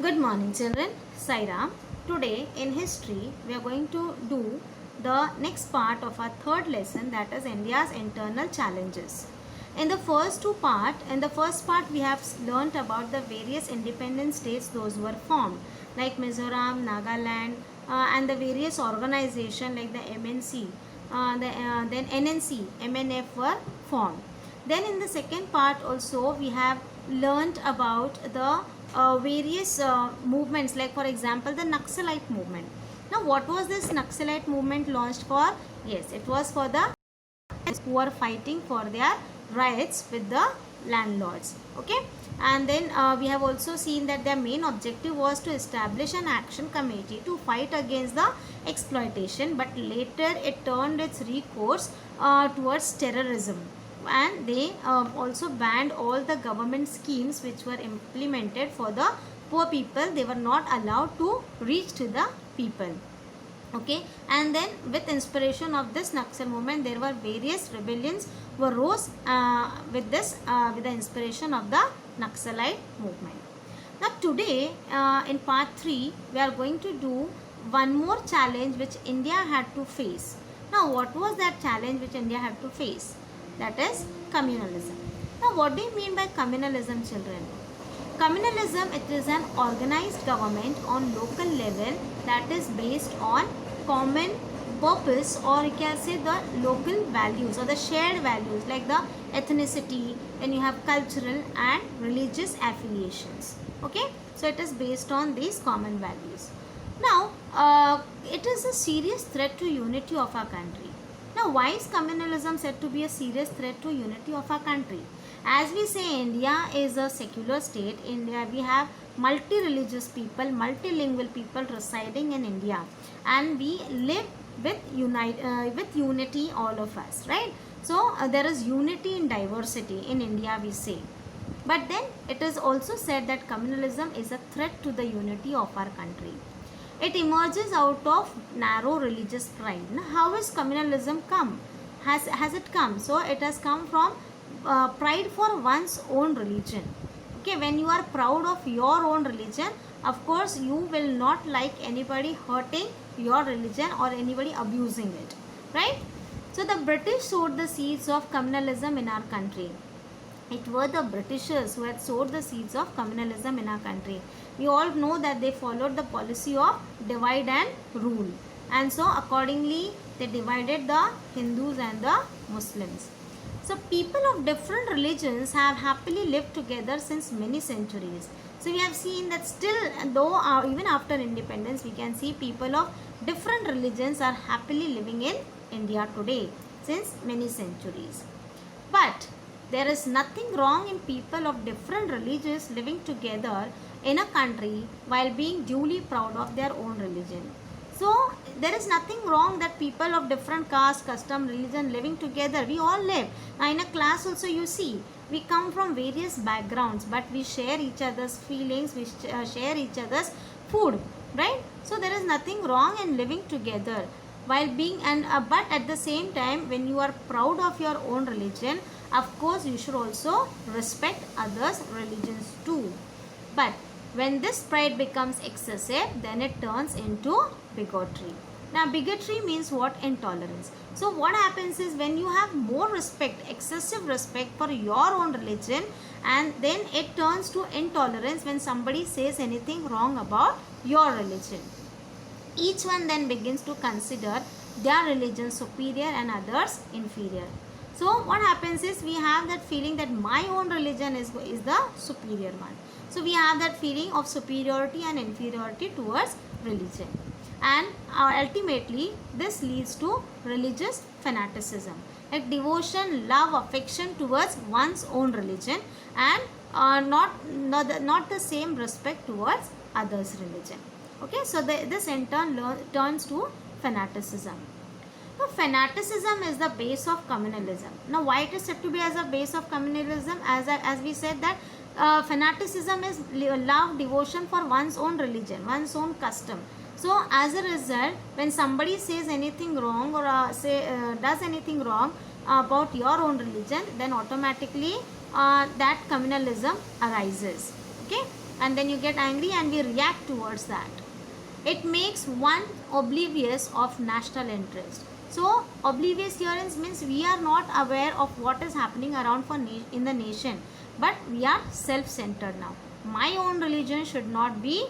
Good morning, children. Sairam. Today in history, we are going to do the next part of our third lesson, that is India's internal challenges. In the first part, we have learnt about the various independent states those were formed, like Mizoram, Nagaland, and the various organizations like the MNC, then NNC, MNF were formed. Then in the second part also we have learnt about the various movements, like for example the Naxalite movement. Now what was this Naxalite movement launched for? Yes, it was for the who are fighting for their rights with the landlords. Okay, and then we have also seen that their main objective was to establish an action committee to fight against the exploitation, but later it turned its recourse towards terrorism, and they also banned all the government schemes which were implemented for the poor people. They were not allowed to reach to the people. Okay, and then with inspiration of this Naxal movement, there were various rebellions were rose with the inspiration of the Naxalite movement. Now today in part 3 we are going to do one more challenge which India had to face. Now what was that challenge which India had to face? That is communalism. Now what do you mean by communalism, children? Communalism, it is an organized government on local level that is based on common purpose, or you can say the local values or the shared values like the ethnicity, then you have cultural and religious affiliations. Okay, so it is based on these common values. Now it is a serious threat to unity of our country. Now why is communalism said to be a serious threat to unity of our country? As we say, India is a secular state. India, we have multi-religious people, multilingual people residing in India, and we live with unity, all of us, right? So there is unity in diversity in India, we say. But then it is also said that communalism is a threat to the unity of our country. It emerges out of narrow religious pride. Now, how is communalism come? Has it come? So it has come from pride for one's own religion. Okay, when you are proud of your own religion, of course you will not like anybody hurting your religion or anybody abusing it, right? So the British sowed the seeds of communalism in our country. It were the Britishers who had sowed the seeds of communalism in our country. We all know that they followed the policy of divide and rule, and so accordingly they divided the Hindus and the Muslims. So people of different religions have happily lived together since many centuries. So we have seen that still, though even after independence, we can see people of different religions are happily living in India today since many centuries. But there is nothing wrong in people of different religions living together in a country while being duly proud of their own religion. So there is nothing wrong that people of different caste, custom, religion living together. We all live. Now in a class also you see, we come from various backgrounds, but we share each other's feelings, we share each other's food, right? So there is nothing wrong in living together while being but at the same time, when you are proud of your own religion, of course you should also respect others' religions too. But when this pride becomes excessive, then it turns into bigotry. Now bigotry means what? Intolerance. So what happens is, when you have more respect, excessive respect for your own religion, and then it turns to intolerance when somebody says anything wrong about your religion. Each one then begins to consider their religion superior and others inferior. So what happens is, we have that feeling that my own religion is the superior one. So we have that feeling of superiority and inferiority towards religion. And ultimately this leads to religious fanaticism, like devotion, love, affection towards one's own religion, and not the same respect towards others' religion. Okay, so this in turn turns to fanaticism. Now, fanaticism is the base of communalism. Now, why it is said to be as a base of communalism? As we said that fanaticism is love, devotion for one's own religion, one's own custom. So, as a result, when somebody says anything wrong or does anything wrong about your own religion, then automatically that communalism arises. Okay. and then you get angry and we react towards that. It makes one oblivious of national interest. So oblivious here means we are not aware of what is happening around in the nation, but we are self-centered now. My own religion should not be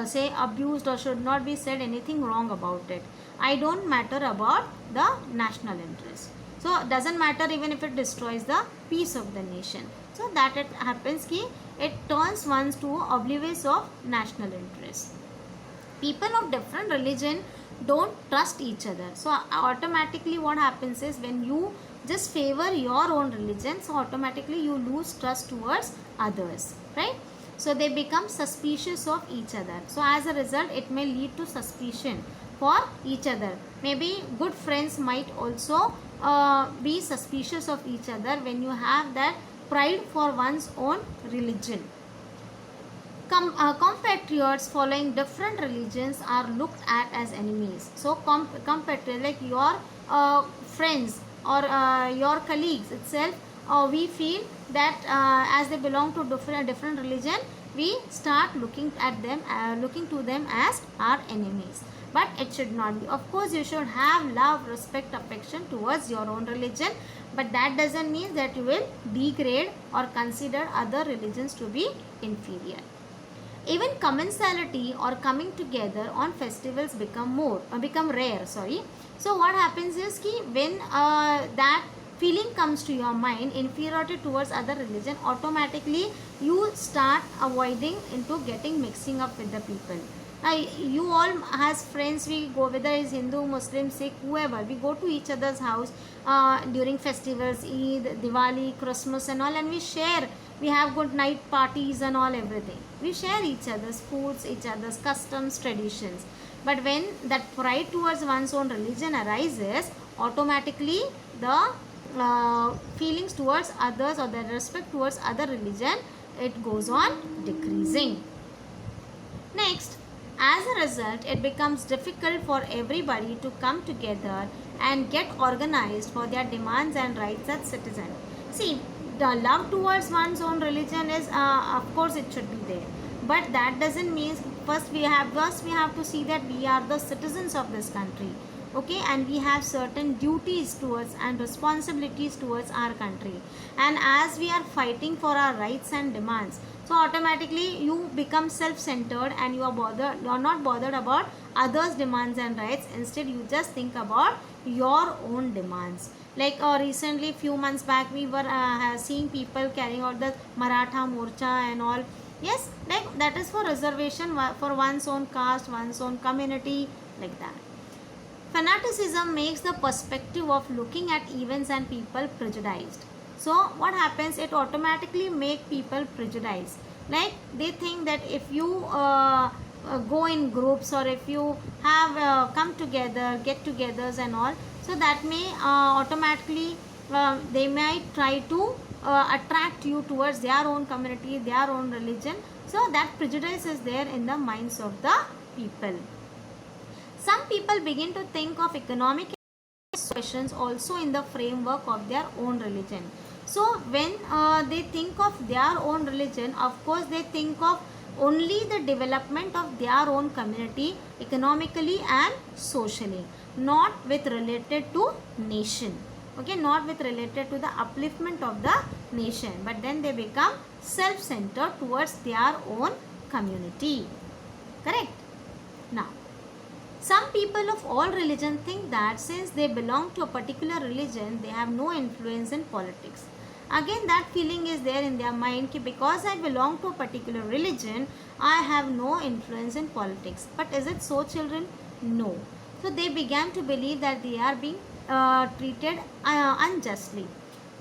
say abused, or should not be said anything wrong about it. I don't matter about the national interest. So it doesn't matter even if it destroys the peace of the nation. So that it happens ki it turns one to oblivious of national interest. People of different religion don't trust each other. So automatically what happens is, when you just favor your own religion, so automatically you lose trust towards others, right? So they become suspicious of each other. So as a result, it may lead to suspicion for each other. Maybe good friends might also be suspicious of each other when you have that pride for one's own religion. Compatriots following different religions are looked at as enemies. So compatriots, like your friends or your colleagues itself, we feel that as they belong to different religion, we start looking to them as our enemies. But it should not be. Of course, you should have love, respect, affection towards your own religion, but that doesn't mean that you will degrade or consider other religions to be inferior. Even commensality or coming together on festivals become rare. So what happens is ki when that feeling comes to your mind, inferiority towards other religion, automatically you start avoiding into getting mixing up with the people. You all as friends, we go, whether it's Hindu, Muslim, Sikh, whoever, we go to each other's house during festivals, Eid, Diwali, Christmas and all, and we share. We have good night parties and all, everything. We share each other's foods, each other's customs, traditions. But when that pride towards one's own religion arises, automatically the feelings towards others or the respect towards other religion, it goes on decreasing. Next, as a result, it becomes difficult for everybody to come together and get organized for their demands and rights as citizens. See, the love towards one's own religion is, of course, it should be there. But that doesn't mean, first we have to see that we are the citizens of this country. Okay, and we have certain duties towards and responsibilities towards our country. And as we are fighting for our rights and demands, so automatically you become self-centered and you are not bothered about others' demands and rights. Instead, you just think about your own demands. Like recently, few months back, we were seeing people carrying out the Maratha Morcha and all. Yes, like that is for reservation for one's own caste, one's own community, like that. Fanaticism makes the perspective of looking at events and people prejudiced. So what happens, it automatically make people prejudiced. Like they think that if you go in groups, or if you have come together, get-togethers and all, so that may automatically they might try to attract you towards their own community, their own religion. So that prejudice is there in the minds of the people. Some people begin to think of economic questions also in the framework of their own religion. So when they think of their own religion, of course they think of only the development of their own community economically and socially, not with related to nation. Okay, not with related to the upliftment of the nation, but then they become self-centered towards their own community. Correct? Now, some people of all religion think that since they belong to a particular religion, they have no influence in politics. Again, that feeling is there in their mind that because I belong to a particular religion, I have no influence in politics. But is it so, children? No. So they began to believe that they are being treated unjustly.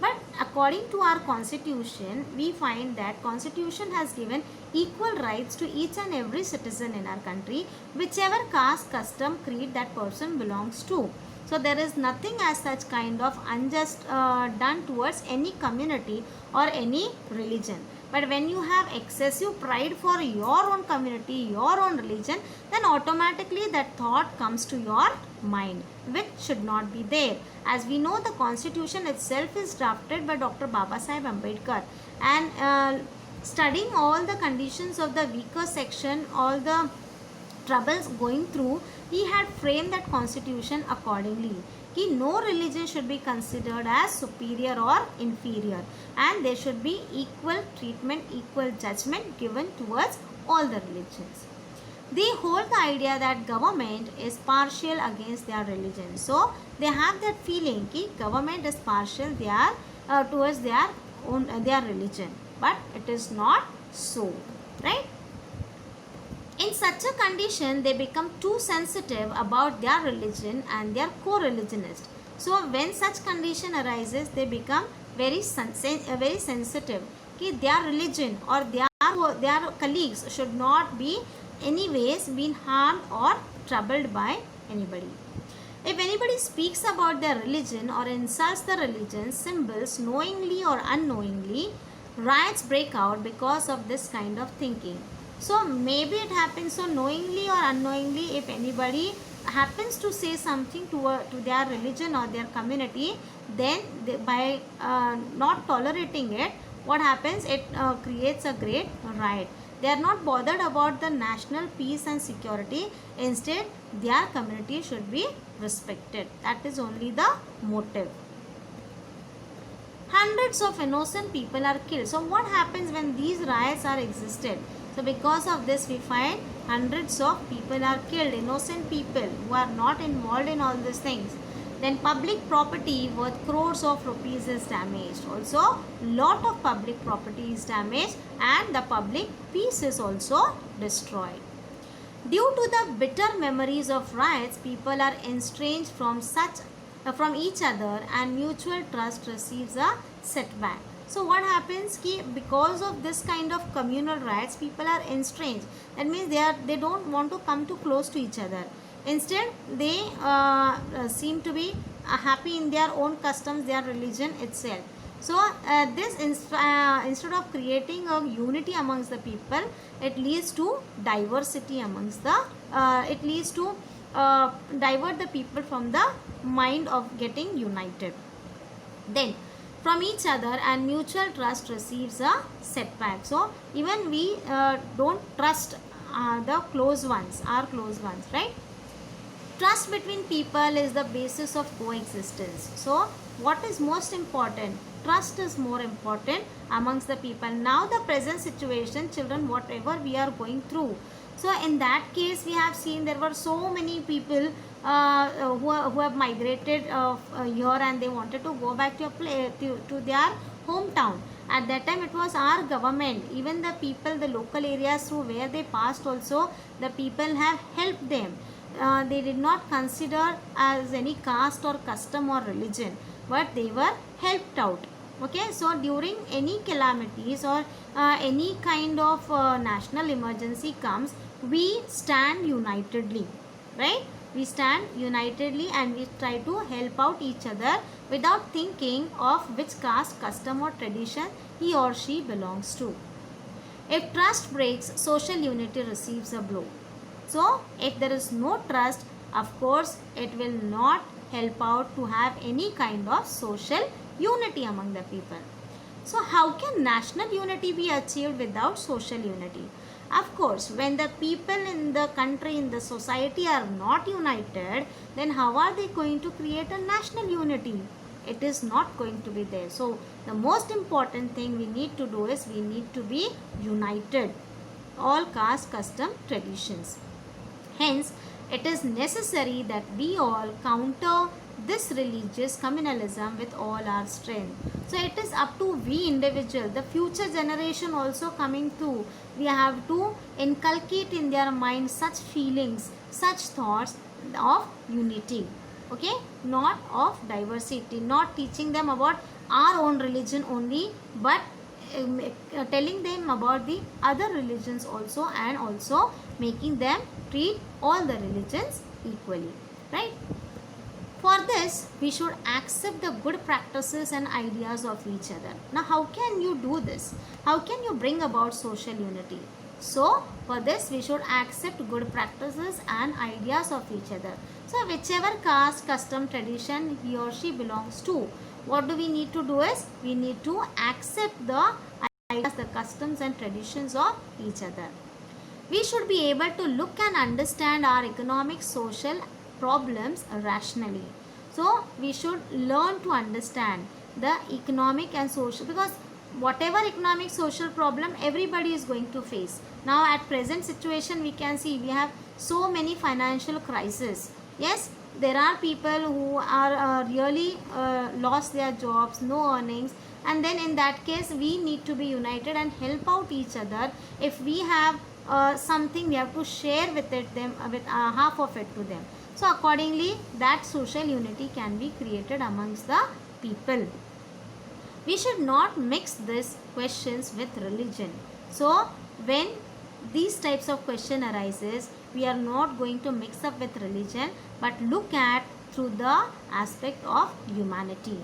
But according to our constitution, we find that constitution has given equal rights to each and every citizen in our country, whichever caste, custom, creed that person belongs to. So there is nothing as such kind of unjust done towards any community or any religion. But when you have excessive pride for your own community, your own religion, then automatically that thought comes to your mind, which should not be there. As we know, the constitution itself is drafted by Dr. Baba Sahib Ambedkar, and Studying all the conditions of the weaker section, all the troubles going through, he had framed that constitution accordingly. Ki no religion should be considered as superior or inferior, and there should be equal treatment, equal judgment given towards all the religions. They hold the idea that government is partial against their religion. So they have that feeling that government is partial towards their own their religion, but it is not so, right? In such a condition, they become too sensitive about their religion and their co-religionists. So when such condition arises, they become very sensitive that their religion or their colleagues should not be anyways been harmed or troubled by anybody. If anybody speaks about their religion or insults the religion symbols knowingly or unknowingly, riots break out because of this kind of thinking. So maybe it happens, so knowingly or unknowingly, if anybody happens to say something to their religion or their community, then by not tolerating it, what happens? It creates a great riot. They are not bothered about the national peace and security. Instead, their community should be respected. That is only the motive. Hundreds of innocent people are killed. So what happens when these riots are existed? So because of this, we find hundreds of people are killed, innocent people who are not involved in all these things. Then public property worth crores of rupees is damaged. Also, lot of public property is damaged and the public peace is also destroyed. Due to the bitter memories of riots, people are estranged from each other and mutual trust receives a setback. So what happens because of this kind of communal riots, people are estranged. That means they don't want to come too close to each other. Instead, they seem to be happy in their own customs, their religion itself. So this instead of creating a unity amongst the people, it leads to diversity amongst the. It leads to divert the people from the mind of getting united. Then from each other and mutual trust receives a setback. So even we don't trust the close ones, our close ones, right? Trust between people is the basis of coexistence. So what is most important? Trust is more important amongst the people. Now the present situation, children, whatever we are going through. So in that case, we have seen there were so many people who have migrated here and they wanted to go back to their hometown. At that time, it was our government, even the people, the local areas through where they passed also, the people have helped them. They did not consider as any caste or custom or religion, but they were helped out. Okay, so during any calamities or any kind of national emergency comes, we stand unitedly, right? We stand unitedly and we try to help out each other without thinking of which caste, custom or tradition he or she belongs to. If trust breaks, social unity receives a blow. So, if there is no trust, of course, it will not help out to have any kind of social unity among the people. So, how can national unity be achieved without social unity? Of course, when the people in the country, in the society are not united, then how are they going to create a national unity? It is not going to be there. So, the most important thing we need to do is we need to be united. All caste, custom, traditions. Hence, it is necessary that we all counter this religious communalism with all our strength. So it is up to we individual, the future generation also coming through. We have to inculcate in their mind such feelings, such thoughts of unity. Okay, not of diversity, not teaching them about our own religion only, but telling them about the other religions also, and also making them treat all the religions equally, right? For this, we should accept the good practices and ideas of each other. Now, how can you do this? How can you bring about social unity? So, for this, we should accept good practices and ideas of each other. So, whichever caste, custom, tradition he or she belongs to, what do we need to do is, we need to accept the the customs and traditions of each other. We should be able to look and understand our economic social problems rationally. So we should learn to understand the economic and social, because whatever economic social problem everybody is going to face. Now at present situation we can see we have so many financial crises. Yes, there are people who are really lost their jobs, no earnings, and then in that case we need to be united and help out each other. If we have something, we have to share with half of it to them. So accordingly that social unity can be created amongst the people. We should not mix these questions with religion. So when these types of question arises, we are not going to mix up with religion, but look at through the aspect of humanity.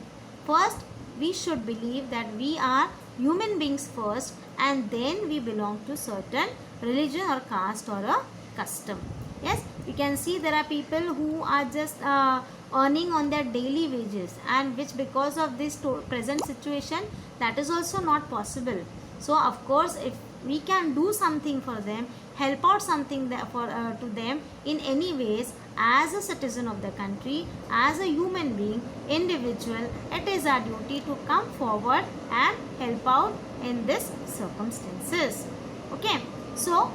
First, we should believe that we are human beings first, and then we belong to certain religion or caste or a custom. Yes, you can see there are people who are just earning on their daily wages, and which because of this present situation, that is also not possible. So of course if we can do something for them, help out something to them in any ways, as a citizen of the country, as a human being, individual, it is our duty to come forward and help out in this circumstances. Okay, so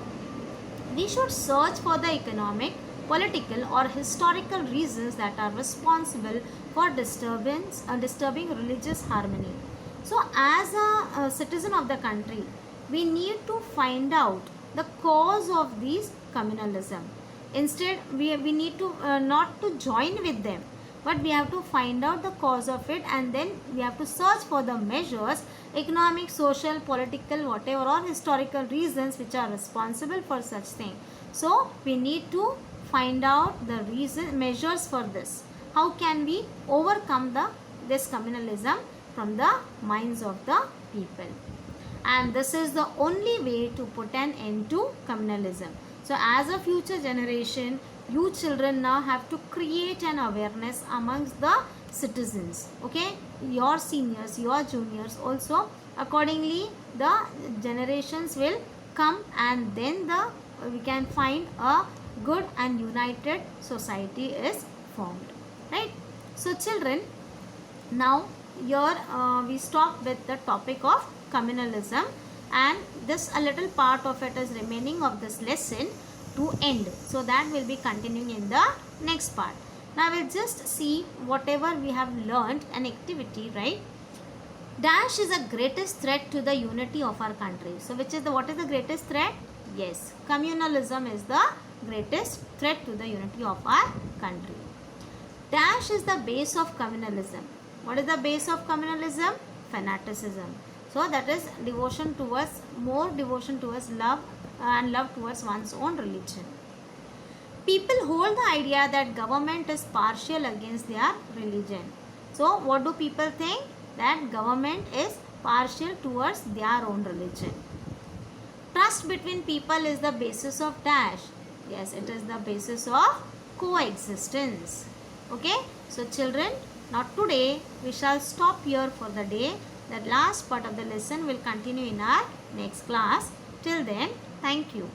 we should search for the economic, political or historical reasons that are responsible for disturbing religious harmony. So as a citizen of the country, we need to find out the cause of these communalism. Instead we need to not to join with them, but we have to find out the cause of it, and then we have to search for the measures, economic, social, political, whatever, or historical reasons which are responsible for such thing. So we need to find out the measures for this. How can we overcome this communalism from the minds of the people? And this is the only way to put an end to communalism. So as a future generation, you children now have to create an awareness amongst the citizens. Okay, your seniors, your juniors also. Accordingly the generations will come, and then we can find a good and united society is formed, right? So children, now here we stop with the topic of communalism, and this a little part of it is remaining of this lesson to end. So that will be continuing in the next part. Now we'll just see whatever we have learned an activity, right? Dash is the greatest threat to the unity of our country. So what is the greatest threat? Yes, communalism is the greatest threat to the unity of our country. Dash is the base of communalism. What is the base of communalism? Fanaticism. So that is more devotion towards love, and love towards one's own religion. People hold the idea that government is partial against their religion. So what do people think? That government is partial towards their own religion. Trust between people is the basis of dash. Yes, it is the basis of coexistence. Okay, so children, now today we shall stop here for the day. The last part of the lesson will continue in our next class. Till then, thank you.